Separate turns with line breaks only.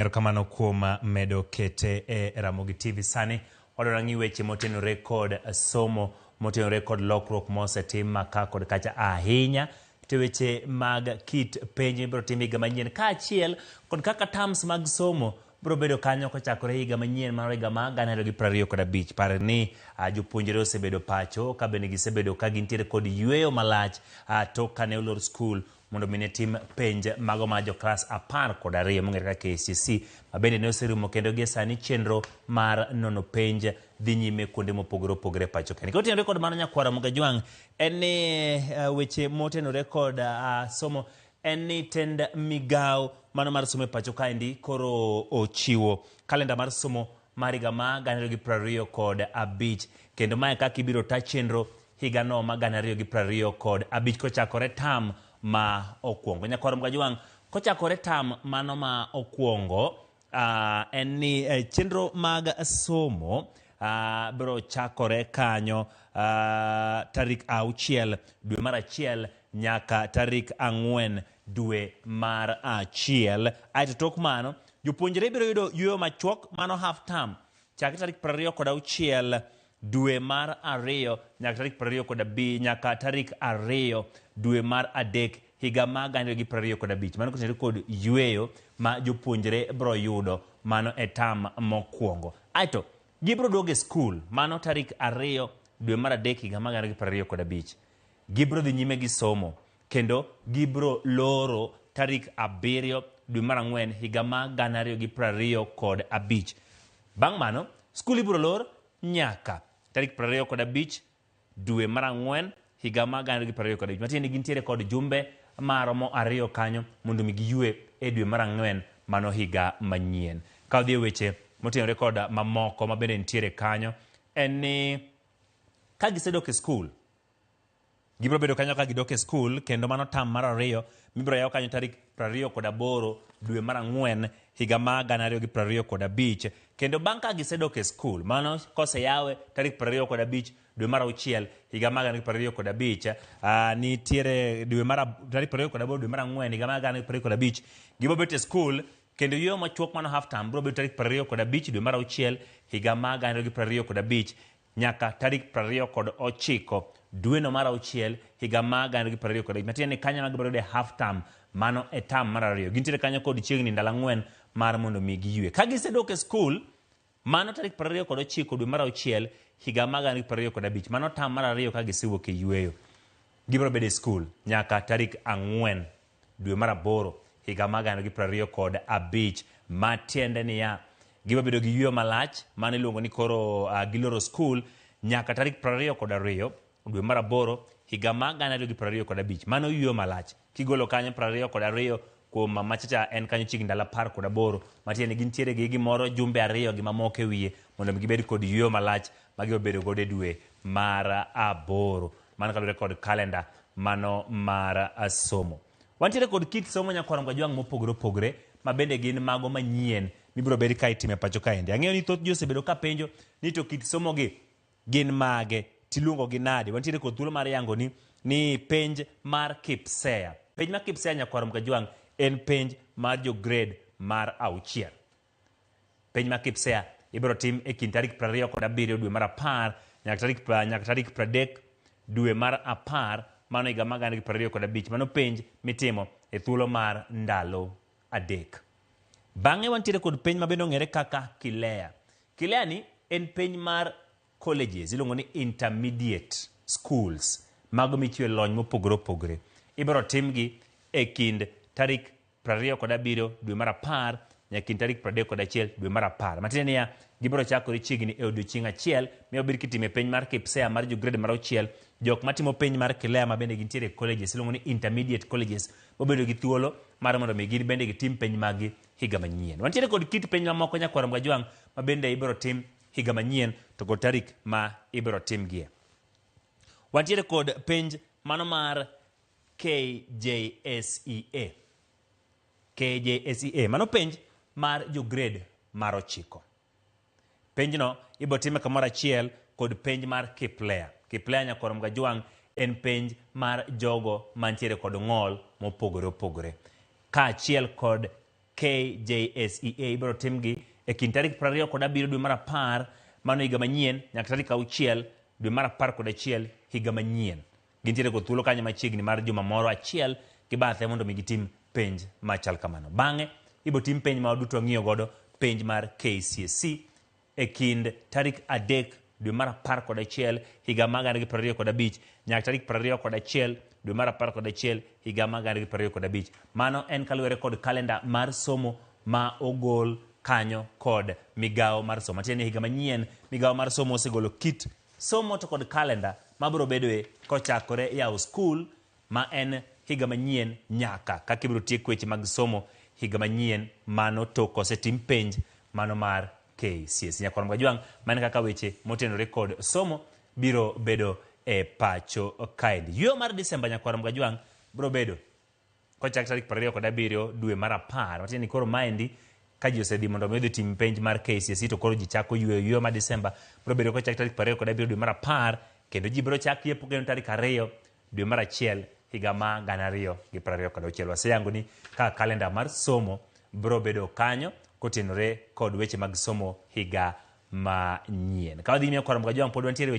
Erokamano kuom medo kete e Ramogi TV sani wadwaro weche motenore kod somo motenore kod lokruok mosetim maka kod kacha ahinya te weche mag kit penj ibiro tim higa manyien kaachiel kod kaka terms mag somo biro bedo kanyo kochakore higa manyien mar higa ma 2025. Par ni jopuonjre osebedo pacho ka bende gisebedo ka gintiere kod yweyo malach tok kane olor skul mondo mine tim penj mago ma jo klas 12 mong'ere kaka KCSE mabende ne oserumo kendo gie sani chenro mar nono penj dhi nyime kuonde mopogore opogore pacho kae. Kotenore kod mano nyakwara Mugajwang' en ni weche motenore kod somo en ni tend migao mano mar somo e pacho kaendi koro ochiwo kalenda mar somo mar higa ma 2025 kendo mae kaka ibiro ta chenro higa no ma 2025 kochakore tam ma okwongo. Nyakwara Mugajwang', kochakore tam mano ma okwongo en ni chenro mag somo biro chakore kanyo tarik 6 dwe mar 1 nyaka tarik 4 dwe mar 1. Aito tok mano jopuonjre biro yudo yweyo machuok mano half term chakre tarik 26 dwe mar 2 nyaka tarik 22 nyaka tarik 2 dwe mar 3 higa ma 2025. Mano kotenore kod yweyo ma jopuonjre biro yudo mano e tam mokwongo. Aito gibiro duogo e skul mano tarik 2 dwe mar 3 higa ma 2025. Gibiro dhi nyime gi somo kendo gibiro loro tarik 7 dwe mar 4 higa ma 2025. Bang' mano skul ibiro lor nyaka tarik 25 dwe mar 4 higa ma 2025. Matiende gintiere kod jumbe maromo 2 kanyo mondo mi giywe e dwe mar 4 mano higa manyien. Ka odhi e weche motenore kod mamoko mabende nitiere kanyo en ni ka gisedok e skul gibiro bedo kanyo ka gidok e skul kendo mano tam mar 2 mibiro yaw kanyo tarik 28 dwe mar 4 higa ma 2025 kendo bang' ka gisedok e skul mano kose yawe tarik 25 dwe mar 6 higa ma 2025 nitiere dwe mar tarik 28 dwe mar 4 higa ma 2025 gibiro bet e skul kendo yweyo machuok mano half term biro bedo tarik 25 dwe mar 6 higa ma 2025 nyaka tarik 29 dwe no mar 6 higa ma 2025. Matiende kanyo ma gibiro yudo half term mano e tam mar 2 gintiere kanyo kod chiegni ndalo 4 mar mondo mi giywe. Ka gisedok e skul mano tarik 29 dwe mar 6 higa ma 2025 mano tam mar 2 ka gisewuok e yweyo. Gibiro bedo e skul nyaka tarik 4 dwe mar 8 higa ma 2025 matiende niya gibiro bedo gi yweyo malach mano iluongo ni koro giloro skul nyaka tarik 22 dwe mar 8 higa ma 2025 mano yweyo malach kigolo kanyo 22 kuom machacha en kanyo chiegni ndalo 18 matiende gintiere gi gimoro jumbe 2 gi mamoko e wiye mondo gibed kod yweyo malach ma gibiro bedo godo e dwe mar 8 mano kaluwore kod kalenda mano mar somo. Wantiere kod kit somo nyakwara Mugajwang' mopogore opogore ma bende gin mago manyien mibiro bed ka itime pacho kaendi. Ang'eyo ni thoth ji osebedo ka penjo ni to kit somo gi gin mage tiluongo gi nade. Wantiere kod thuolo mar yango ni penj mar KPSEA. Penj mar KPSEA nyakwara Mugajwang' en penj mar jo grade mar 6. Penj mar KPSEA ibiro tim e kind tarik 27 dwe mar 10 nyaka tarik 30 dwe mar 10 mano higa ma 2025. Mano penj mitimo e thuolo mar ndalo 3. Bang'e wantiere kod penj mabende ong'ere kaka KILEA. KILEA ni en penj mar colleges iluongo ni intermediate schools mago michiwe lony mopogore opogore. Ibiro timgi e kind tarik 27 dwe mar 10 nyaka kind tarik 31 dwe mar 10. Matiende niya gibiro chakore chiegni e odiechieng' achiel miyo biro kitime penj mar KPSEA mar jo grade mar 6. Jok matimo penj mar KILEA ma bende gintiere colleges iluongo ni intermediate colleges bobedo gi thuolo mar mondo mi gin bende gitim penj magi higa manyien. Wantiere kod kit penj mamoko nyakwara Mugajwang' ma bende ibiro tim higa manyien to kod tarik ma ibiro timgie. Wantiere kod penj mano mar KJSEA. KJSEA mano penj mar jo grade mar 9. Penjno ibiro time kamoro achiel kod penj mar KIPLEA. KIPLEA nyakwara Mugajwang' en penj mar jogo mantiere kod ng'ol mopogore opogore. Kaachiel kod KJSEA biro timgi e kind tarik 27 dwe mar 10 mano higa manyien nyaka tarik 6 dwe mar 11 higa manyien. Gintiere kod thuolo kanyo machiegni mar juma moro achiel gibathe mondo mi gitim penj machal kamano. Bang'e ibo tim penj ma duto ng'iyo godo penj mar KCSE e kind tarik 3 dwe mar 11 higa mar 2025 nyaka tarik 21 dwe mar 11 higa mar 2025. Mano en kaluwore kod kalenda mar somo ma ogol kanyo kod migawo mar somo. Matiende higa manyien migawo mar somo osegolo kit somo to kod kalenda mabiro bedoe kochakore yawo skul ma en higa manyien nyaka kaka ibiro tiek weche mag somo higa manyien mano tok osetim penj mano mar KCSE. Nyakwarom Gajwang' mane kaka weche motenore kod somo biro bedo e pacho kaendi. Yo mar Disemba Nyakwarom Gajwang' biro bedo kochak tarik 27 dwe mar 10. Matiende koro maendi ka ji osedhi mondo mi tim penj mar KCSE to koro ji chako yweyo mar Disemba biro bedo kochak tarik 27 dwe mar 10 kendo ji biro chak yepo kendo tarik 2 dwe mar 1 higa ma 2026. Waseyango ni ka kalenda mar somo biro bedo kanyo kotenore kod weche mag somo higa manyien. Ka wadhi Nyakwarom Gajwang' pod wantiere